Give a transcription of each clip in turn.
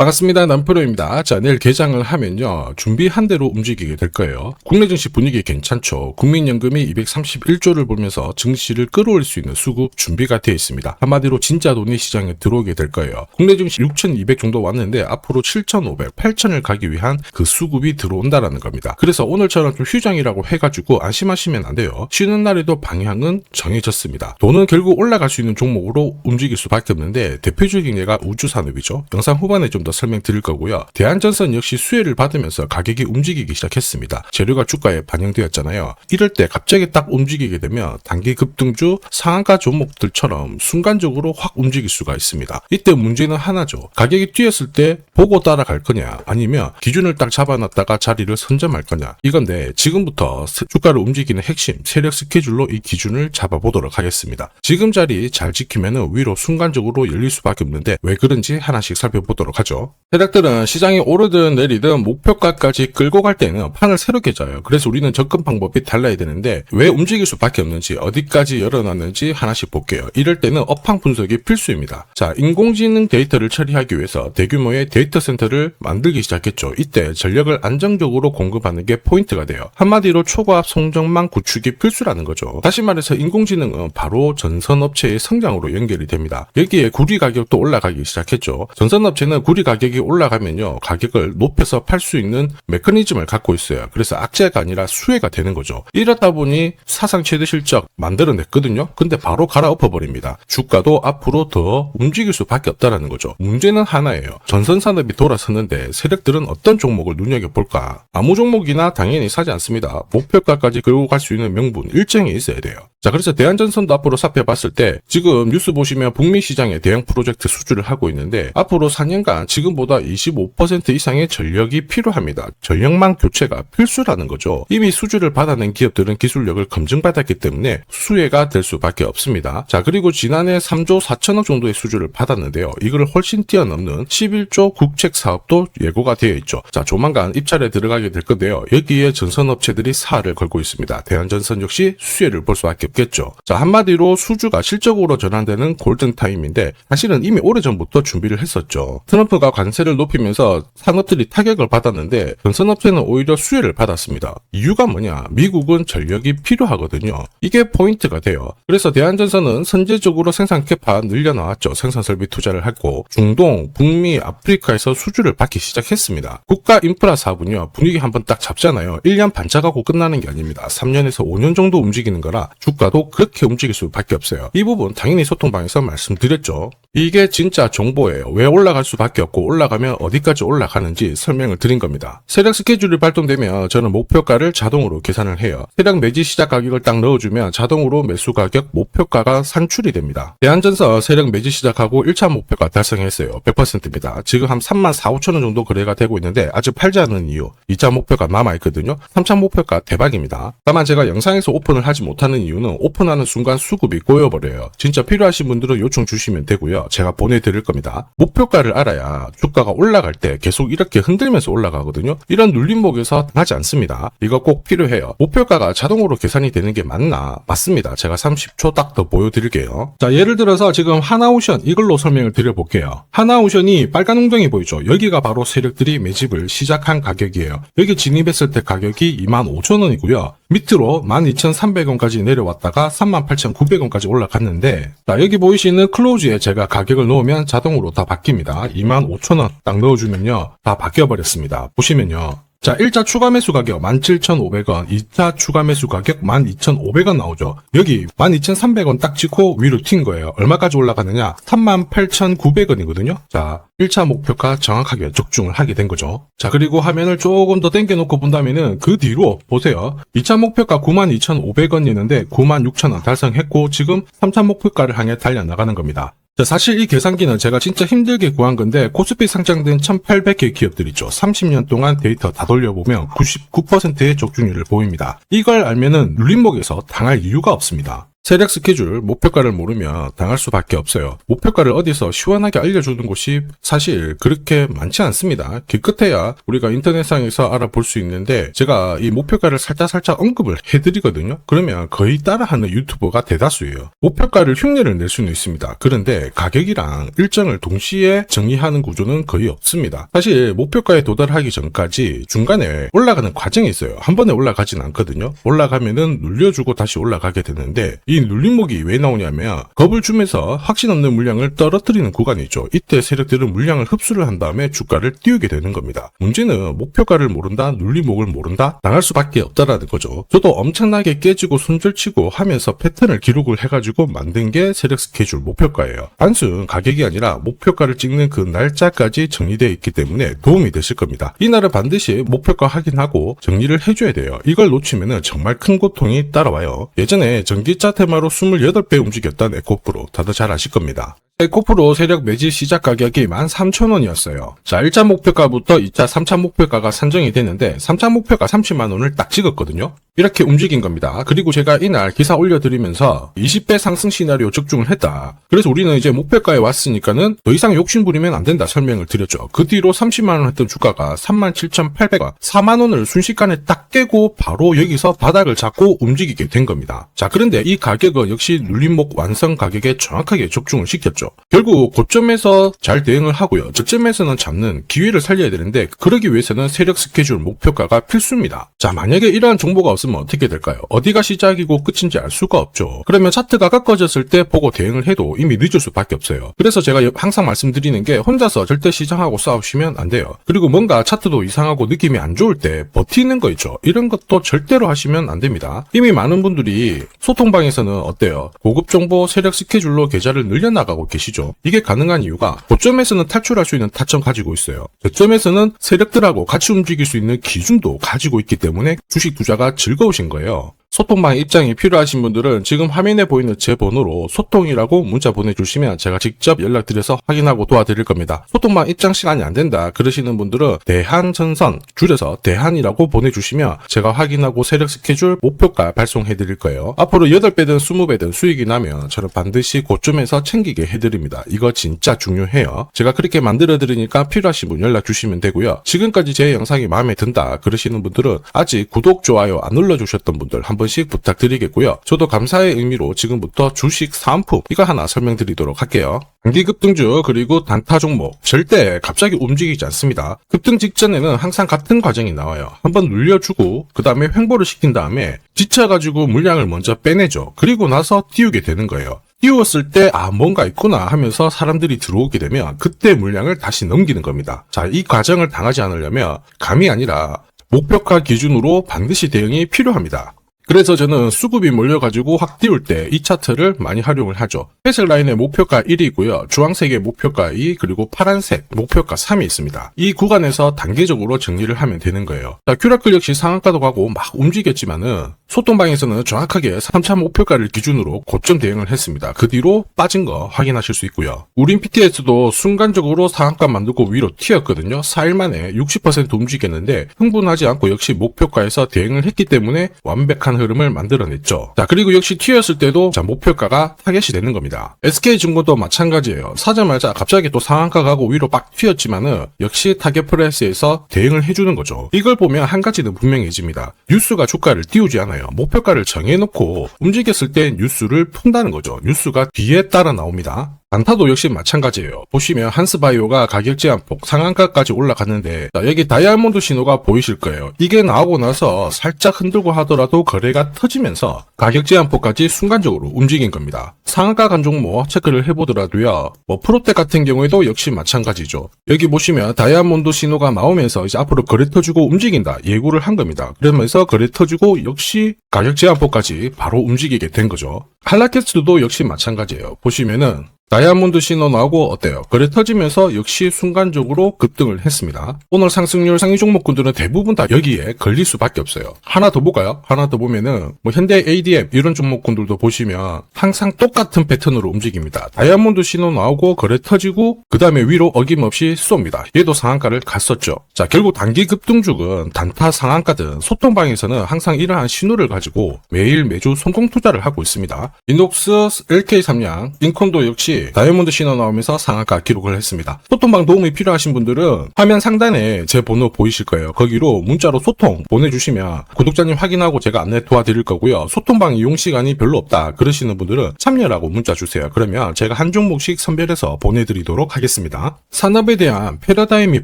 반갑습니다. 남프로입니다. 자, 내일 개장을 하면요, 준비한 대로 움직이게 될 거예요. 국내 증시 분위기 괜찮죠. 국민연금이 231조를 보면서 증시를 끌어올릴 수 있는 수급 준비가 되어 있습니다. 한마디로 진짜 돈이 시장에 들어오게 될 거예요. 국내 증시 6,200 정도 왔는데 앞으로 7,500, 8,000을 가기 위한 그 수급이 들어온다라는 겁니다. 그래서 오늘처럼 좀 휴장이라고 해가지고 안심하시면 안 돼요. 쉬는 날에도 방향은 정해졌습니다. 돈은 결국 올라갈 수 있는 종목으로 움직일 수밖에 없는데 대표적인 예가 우주산업이죠. 영상 후반에 좀 더 설명드릴 거고요. 대한전선 역시 수혜를 받으면서 가격이 움직이기 시작했습니다. 재료가 주가에 반영되었잖아요. 이럴 때 갑자기 딱 움직이게 되면 단기 급등주 상한가 종목들처럼 순간적으로 확 움직일 수가 있습니다. 이때 문제는 하나죠. 가격이 뛰었을 때 보고 따라갈 거냐, 아니면 기준을 딱 잡아놨다가 자리를 선점할 거냐, 이건데 지금부터 주가를 움직이는 핵심 세력 스케줄로 이 기준을 잡아보도록 하겠습니다. 지금 자리 잘 지키면 위로 순간적으로 열릴 수밖에 없는데 왜 그런지 하나씩 살펴보도록 하죠. 세력들은 시장이 오르든 내리든 목표가까지 끌고 갈 때는 판을 새롭게 짜요. 그래서 우리는 접근 방법이 달라야 되는데 왜 움직일 수밖에 없는지, 어디까지 열어놨는지 하나씩 볼게요. 이럴 때는 업황 분석이 필수입니다. 자, 인공지능 데이터를 처리하기 위해서 대규모의 데이터 센터를 만들기 시작했죠. 이때 전력을 안정적으로 공급하는 게 포인트가 돼요. 한마디로 초과압 송전망 구축이 필수라는 거죠. 다시 말해서 인공지능은 바로 전선업체의 성장으로 연결이 됩니다. 여기에 구리 가격도 올라가기 시작했죠. 전선업체는 구리 가격이 올라가면요, 가격을 높여서 팔 수 있는 메커니즘을 갖고 있어요. 그래서 악재가 아니라 수혜가 되는 거죠. 이렇다 보니 사상 최대 실적 만들어냈거든요. 근데 바로 갈아엎어 버립니다. 주가도 앞으로 더 움직일 수밖에 없다라는 거죠. 문제는 하나예요. 전선산업이 돌아섰는데 세력들은 어떤 종목을 눈여겨볼까? 아무 종목이나 당연히 사지 않습니다. 목표가까지 끌고 갈 수 있는 명분, 일정이 있어야 돼요. 자, 그래서 대한전선도 앞으로 살펴봤을 때 지금 뉴스 보시면 북미 시장에 대형 프로젝트 수주를 하고 있는데 앞으로 4년간 지금보다 25% 이상의 전력이 필요합니다. 전력망 교체가 필수라는 거죠. 이미 수주를 받아낸 기업들은 기술력을 검증받았기 때문에 수혜가 될 수밖에 없습니다. 자, 그리고 지난해 3조 4천억 정도의 수주를 받았는데요. 이걸 훨씬 뛰어넘는 11조 국책 사업도 예고가 되어 있죠. 자, 조만간 입찰에 들어가게 될 건데요. 여기에 전선업체들이 사활을 걸고 있습니다. 대한전선 역시 수혜를 볼 수밖에 없겠죠. 자, 한마디로 수주가 실적으로 전환되는 골든타임인데 사실은 이미 오래전부터 준비를 했었죠. 트럼프가 관세를 높이면서 산업들이 타격을 받았는데 전선업체는 오히려 수혜를 받았습니다. 이유가 뭐냐? 미국은 전력이 필요하거든요. 이게 포인트가 돼요. 그래서 대한전선은 선제적으로 생산 캐파 늘려나왔죠. 생산 설비 투자를 하고 중동, 북미, 아프리카에서 수주를 받기 시작했습니다. 국가 인프라 사업은요, 분위기 한번 딱 잡잖아요. 1년 반짝하고 끝나는 게 아닙니다. 3년에서 5년 정도 움직이는 거라 주가도 그렇게 움직일 수밖에 없어요. 이 부분 당연히 소통방에서 말씀드렸죠. 이게 진짜 정보예요. 왜 올라갈 수밖에 없고 올라가면 어디까지 올라가는지 설명을 드린 겁니다. 세력 스케줄이 발동되면 저는 목표가를 자동으로 계산을 해요. 세력 매지 시작 가격을 딱 넣어주면 자동으로 매수 가격 목표가가 산출이 됩니다. 대한전선 세력 매지 시작하고 1차 목표가 달성했어요. 100%입니다. 지금 한 34,5천원 정도 거래가 되고 있는데 아직 팔지 않은 이유, 2차 목표가 남아있거든요. 3차 목표가 대박입니다. 다만 제가 영상에서 오픈을 하지 못하는 이유는 오픈하는 순간 수급이 꼬여버려요. 진짜 필요하신 분들은 요청 주시면 되고요. 제가 보내드릴 겁니다. 목표가를 알아야 주가가 올라갈 때 계속 이렇게 흔들면서 올라가거든요. 이런 눌림목에서 당하지 않습니다. 이거 꼭 필요해요. 목표가가 자동으로 계산이 되는 게 맞나? 맞습니다. 제가 30초 딱 더 보여드릴게요. 자, 예를 들어서 지금 하나오션 이걸로 설명을 드려볼게요. 하나오션이 빨간 웅덩이 보이죠? 여기가 바로 세력들이 매집을 시작한 가격이에요. 여기 진입했을 때 가격이 25,000원이고요. 밑으로 12,300원까지 내려왔다가 38,900원까지 올라갔는데, 자, 여기 보이시는 클로즈에 제가 가격을 넣으면 자동으로 다 바뀝니다. 25,000원 딱 넣어주면요, 다 바뀌어버렸습니다. 보시면요. 자, 1차 추가 매수 가격 17,500원, 2차 추가 매수 가격 12,500원 나오죠. 여기 12,300원 딱 찍고 위로 튄 거예요. 얼마까지 올라가느냐? 38,900원이거든요. 자, 1차 목표가 정확하게 적중을 하게 된 거죠. 자, 그리고 화면을 조금 더 당겨놓고 본다면은 그 뒤로 보세요. 2차 목표가 92,500원이었는데 96,000원 달성했고 지금 3차 목표가를 향해 달려나가는 겁니다. 자, 사실 이 계산기는 제가 진짜 힘들게 구한 건데 코스피 상장된 1,800개 기업들 있죠. 30년 동안 데이터 다 돌려보면 99%의 적중률을 보입니다. 이걸 알면은 눌림목에서 당할 이유가 없습니다. 세력 스케줄, 목표가를 모르면 당할 수밖에 없어요. 목표가를 어디서 시원하게 알려주는 곳이 사실 그렇게 많지 않습니다. 기껏해야 우리가 인터넷상에서 알아볼 수 있는데 제가 이 목표가를 살짝 언급을 해드리거든요. 그러면 거의 따라하는 유튜버가 대다수예요. 목표가를 흉내를 낼 수는 있습니다. 그런데 가격이랑 일정을 동시에 정의하는 구조는 거의 없습니다. 사실 목표가에 도달하기 전까지 중간에 올라가는 과정이 있어요. 한 번에 올라가진 않거든요. 올라가면은 눌려주고 다시 올라가게 되는데 이 눌림목이 왜 나오냐면 겁을 주면서 확신 없는 물량을 떨어뜨리는 구간이 있죠. 이때 세력들은 물량을 흡수를 한 다음에 주가를 띄우게 되는 겁니다. 문제는 목표가를 모른다, 눌림목을 모른다, 당할 수밖에 없다라는 거죠. 저도 엄청나게 깨지고 손절치고 하면서 패턴을 기록을 해가지고 만든 게 세력 스케줄 목표가예요. 단순 가격이 아니라 목표가를 찍는 그 날짜까지 정리되어 있기 때문에 도움이 되실 겁니다. 이날은 반드시 목표가 확인하고 정리를 해줘야 돼요. 이걸 놓치면 정말 큰 고통이 따라와요. 예전에 전기차 테마로 28배 움직였던 에코프로 다들 잘 아실 겁니다. 에코프로 세력 매집 시작 가격이 13,000원이었어요. 자, 1차 목표가부터 2차, 3차 목표가가 산정이 됐는데 3차 목표가 30만원을 딱 찍었거든요. 이렇게 움직인 겁니다. 그리고 제가 이날 기사 올려드리면서 20배 상승 시나리오 적중을 했다. 그래서 우리는 이제 목표가에 왔으니까는 더 이상 욕심부리면 안 된다 설명을 드렸죠. 그 뒤로 30만원 했던 주가가 37,800원, 4만원을 순식간에 딱 깨고 바로 여기서 바닥을 잡고 움직이게 된 겁니다. 자, 그런데 이 가격은 역시 눌림목 완성 가격에 정확하게 적중을 시켰죠. 결국 고점에서 잘 대응을 하고요. 저점에서는 잡는 기회를 살려야 되는데 그러기 위해서는 세력 스케줄 목표가가 필수입니다. 자, 만약에 이러한 정보가 없으면 어떻게 될까요? 어디가 시작이고 끝인지 알 수가 없죠. 그러면 차트가 꺾어졌을 때 보고 대응을 해도 이미 늦을 수밖에 없어요. 그래서 제가 항상 말씀드리는 게 혼자서 절대 시장하고 싸우시면 안 돼요. 그리고 뭔가 차트도 이상하고 느낌이 안 좋을 때 버티는 거 있죠. 이런 것도 절대로 하시면 안 됩니다. 이미 많은 분들이 소통방에서는 어때요? 고급 정보 세력 스케줄로 계좌를 늘려나가고 계시죠. 이게 가능한 이유가 고점에서는 탈출할 수 있는 타점 가지고 있어요. 저점에서는 세력들하고 같이 움직일 수 있는 기준도 가지고 있기 때문에 주식 투자가 즐거우신 거예요. 소통방 입장이 필요하신 분들은 지금 화면에 보이는 제 번호로 소통이라고 문자 보내주시면 제가 직접 연락드려서 확인하고 도와드릴 겁니다. 소통방 입장 시간이 안 된다 그러시는 분들은 대한전선 줄여서 대한이라고 보내주시면 제가 확인하고 세력 스케줄 목표가 발송해드릴 거예요. 앞으로 8배든 20배든 수익이 나면 저는 반드시 고점에서 챙기게 해드립니다. 이거 진짜 중요해요. 제가 그렇게 만들어드리니까 필요하신 분 연락 주시면 되고요. 지금까지 제 영상이 마음에 든다 그러시는 분들은 아직 구독, 좋아요 안 눌러주셨던 분들 한 번씩 부탁드리겠고요. 저도 감사의 의미로 지금부터 주식 사은품 이거 하나 설명드리도록 할게요. 단기 급등주 그리고 단타 종목 절대 갑자기 움직이지 않습니다. 급등 직전에는 항상 같은 과정이 나와요. 한번 눌려주고 그 다음에 횡보를 시킨 다음에 지쳐가지고 물량을 먼저 빼내죠. 그리고 나서 띄우게 되는 거예요. 띄웠을 때 뭔가 있구나 하면서 사람들이 들어오게 되면 그때 물량을 다시 넘기는 겁니다. 자, 이 과정을 당하지 않으려면 감이 아니라 목표가 기준으로 반드시 대응이 필요합니다. 그래서 저는 수급이 몰려가지고 확 띄울 때 이 차트를 많이 활용을 하죠. 회색 라인의 목표가 1이고요. 주황색의 목표가 2 그리고 파란색 목표가 3이 있습니다. 이 구간에서 단계적으로 정리를 하면 되는 거예요. 자, 큐라클 역시 상한가도 가고 막 움직였지만은 소통방에서는 정확하게 3차 목표가를 기준으로 고점 대응을 했습니다. 그 뒤로 빠진 거 확인하실 수 있고요. 우린 PTS도 순간적으로 상한가 만들고 위로 튀었거든요. 4일 만에 60% 움직였는데 흥분하지 않고 역시 목표가에서 대응을 했기 때문에 완벽한 흐름을 만들어냈죠. 자, 그리고 역시 튀었을 때도 자, 목표가가 타겟이 되는 겁니다. SK증권도 마찬가지예요. 사자마자 갑자기 또 상한가 가고 위로 빡 튀었지만은 역시 타겟 프라이스에서 대응을 해주는 거죠. 이걸 보면 한 가지는 분명해집니다. 뉴스가 주가를 띄우지 않아요. 목표가를 정해놓고 움직였을 때 뉴스를 푼다는 거죠. 뉴스가 뒤에 따라 나옵니다. 단타도 역시 마찬가지예요. 보시면 한스바이오가 가격 제한폭 상한가까지 올라갔는데 자, 여기 다이아몬드 신호가 보이실 거예요. 이게 나오고 나서 살짝 흔들고 하더라도 거래가 터지면서 가격 제한폭까지 순간적으로 움직인 겁니다. 상한가 간 종목 체크를 해보더라도요. 프로텍 같은 경우에도 역시 마찬가지죠. 여기 보시면 다이아몬드 신호가 나오면서 이제 앞으로 거래 터지고 움직인다 예고를 한 겁니다. 그러면서 거래 터지고 역시 가격 제한폭까지 바로 움직이게 된 거죠. 한라캐스트도 역시 마찬가지예요. 보시면은 다이아몬드 신호 나오고 어때요? 거래 터지면서 역시 순간적으로 급등을 했습니다. 오늘 상승률 상위 종목군들은 대부분 다 여기에 걸릴 수밖에 없어요. 하나 더 볼까요? 하나 더 보면은 뭐 현대 ADM 이런 종목군들도 보시면 항상 똑같은 패턴으로 움직입니다. 다이아몬드 신호 나오고 거래 터지고 그 다음에 위로 어김없이 쏩니다. 얘도 상한가를 갔었죠. 자, 결국 단기 급등주은 단타 상한가든 소통방에서는 항상 이러한 신호를 가지고 매일 매주 성공 투자를 하고 있습니다. 인녹스, LK3양, 인콘도 역시 다이아몬드 신호 나오면서 상한가 기록을 했습니다. 소통방 도움이 필요하신 분들은 화면 상단에 제 번호 보이실 거예요. 거기로 문자로 소통 보내주시면 구독자님 확인하고 제가 안내 도와드릴 거고요. 소통방 이용 시간이 별로 없다 그러시는 분들은 참여라고 문자 주세요. 그러면 제가 한 종목씩 선별해서 보내드리도록 하겠습니다. 산업에 대한 패러다임이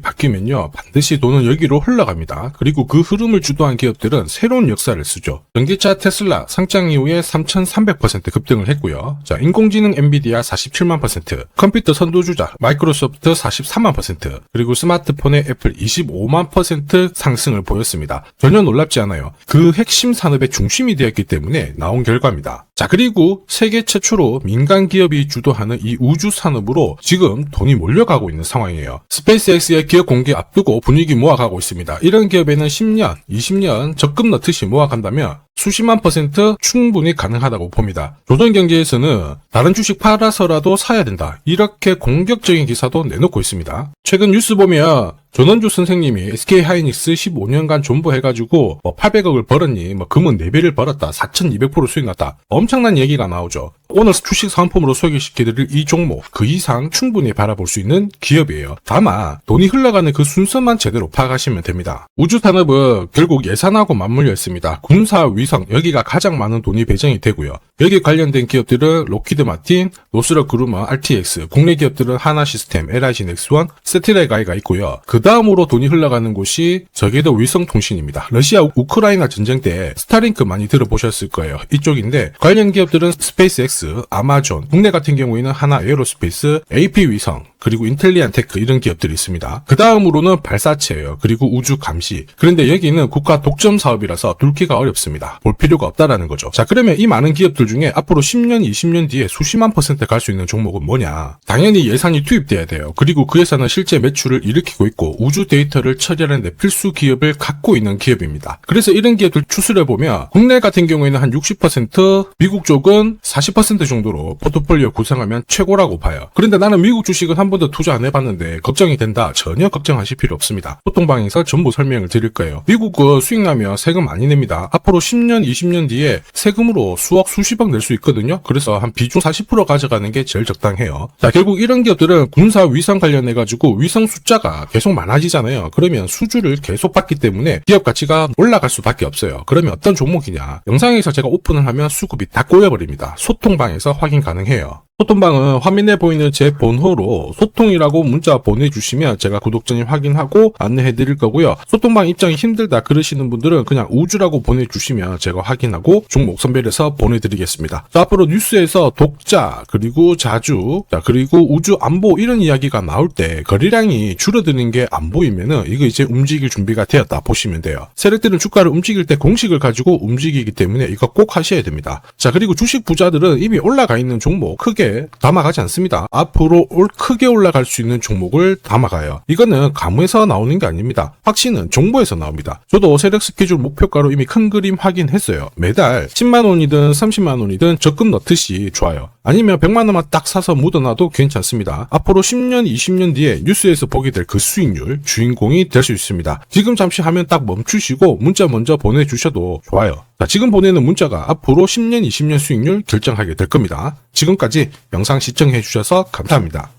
바뀌면요, 반드시 돈은 여기로 흘러갑니다. 그리고 그 흐름을 주도한 기업들은 새로운 역사를 쓰죠. 전기차 테슬라 상장 이후에 3,300% 급등을 했고요. 자, 인공지능 엔비디아 47만 %, 컴퓨터 선두주자 마이크로소프트 43만 %, 그리고 스마트폰의 애플 25만 % 상승을 보였습니다. 전혀 놀랍지 않아요. 그 핵심 산업의 중심이 되었기 때문에 나온 결과입니다. 자, 그리고 세계 최초로 민간 기업이 주도하는 이 우주 산업으로 지금 돈이 몰려가고 있는 상황이에요. 스페이스X의 기업 공개 앞두고 분위기 모아가고 있습니다. 이런 기업에는 10년, 20년 적금 넣듯이 모아간다면 수십만 % 충분히 가능하다고 봅니다. 조선경제에서는 다른 주식 팔아서라도 사야 된다, 이렇게 공격적인 기사도 내놓고 있습니다. 최근 뉴스 보면 전원주 선생님이 SK하이닉스 15년간 존버해가지고 800억을 벌었니, 금은 4배를 벌었다, 4200% 수익 났다, 엄청난 얘기가 나오죠. 오늘 주식 상품으로 소개시켜드릴 이 종목 그 이상 충분히 바라볼 수 있는 기업이에요. 다만 돈이 흘러가는 그 순서만 제대로 파악하시면 됩니다. 우주산업은 결국 예산하고 맞물려 있습니다. 군사 위성 여기가 가장 많은 돈이 배정이 되고요. 여기 관련된 기업들은 로키드 마틴, 노스럽 그루머, RTX, 국내 기업들은 하나시스템, LIG 넥스원, 세트라이가이가 있고요. 그 다음으로 돈이 흘러가는 곳이 저궤도 위성통신입니다. 러시아 우크라이나 전쟁 때 스타링크 많이 들어보셨을 거예요. 이쪽인데 관련 기업들은 스페이스X, 아마존, 국내 같은 경우에는 하나 에어로스페이스, AP위성, 그리고 인텔리안테크 이런 기업들이 있습니다. 그 다음으로는 발사체예요. 그리고 우주 감시. 그런데 여기는 국가 독점 사업이라서 둘기가 어렵습니다. 볼 필요가 없다라는 거죠. 자, 그러면 이 많은 기업들 중에 앞으로 10년, 20년 뒤에 수십만 % 갈 수 있는 종목은 뭐냐? 당연히 예산이 투입돼야 돼요. 그리고 그 예산은 실제 매출을 일으키고 있고 우주 데이터를 처리하는 데 필수 기업을 갖고 있는 기업입니다. 그래서 이런 기업들 추스려보면 국내 같은 경우에는 한 60%, 미국 쪽은 40% 정도로 포트폴리오 구성하면 최고라고 봐요. 그런데 나는 미국 주식은 한 번도 투자 안 해봤는데 걱정이 된다. 전혀 걱정하실 필요 없습니다. 소통방에서 전부 설명을 드릴 거예요. 미국은 수익 나면 세금 많이 냅니다. 앞으로 10년, 20년 뒤에 세금으로 수억, 수십억 낼 수 있거든요. 그래서 한 비중 40% 가져가는 게 제일 적당해요. 자, 결국 이런 기업들은 군사 위성 관련해가지고 위성 숫자가 계속 많아지잖아요. 그러면 수주를 계속 받기 때문에 기업 가치가 올라갈 수밖에 없어요. 그러면 어떤 종목이냐? 영상에서 제가 오픈을 하면 수급이 다 꼬여버립니다. 소통방에서 확인 가능해요. 소통방은 화면에 보이는 제 번호로 소통이라고 문자 보내주시면 제가 구독자님 확인하고 안내해 드릴 거고요. 소통방 입장이 힘들다 그러시는 분들은 그냥 우주라고 보내주시면 제가 확인하고 종목 선별해서 보내드리겠습니다. 자, 앞으로 뉴스에서 독자, 그리고 자주, 자, 그리고 우주 안보 이런 이야기가 나올 때 거래량이 줄어드는 게 안 보이면은 이거 이제 움직일 준비가 되었다 보시면 돼요. 세력들은 주가를 움직일 때 공식을 가지고 움직이기 때문에 이거 꼭 하셔야 됩니다. 자, 그리고 주식 부자들은 이미 올라가 있는 종목 크게 담아가지 않습니다. 앞으로 크게 올라갈 수 있는 종목을 담아가요. 이거는 감에서 나오는 게 아닙니다. 확신은 정보에서 나옵니다. 저도 세력 스케줄 목표가로 이미 큰 그림 확인했어요. 매달 10만 원이든 30만 원이든 적금 넣듯이 좋아요. 아니면 100만 원만 딱 사서 묻어놔도 괜찮습니다. 앞으로 10년, 20년 뒤에 뉴스에서 보게 될 그 수익률 주인공이 될 수 있습니다. 지금 잠시 화면 딱 멈추시고 문자 먼저 보내주셔도 좋아요. 자, 지금 보내는 문자가 앞으로 10년, 20년 수익률 결정하게 될 겁니다. 지금까지 영상 시청해 주셔서 감사합니다.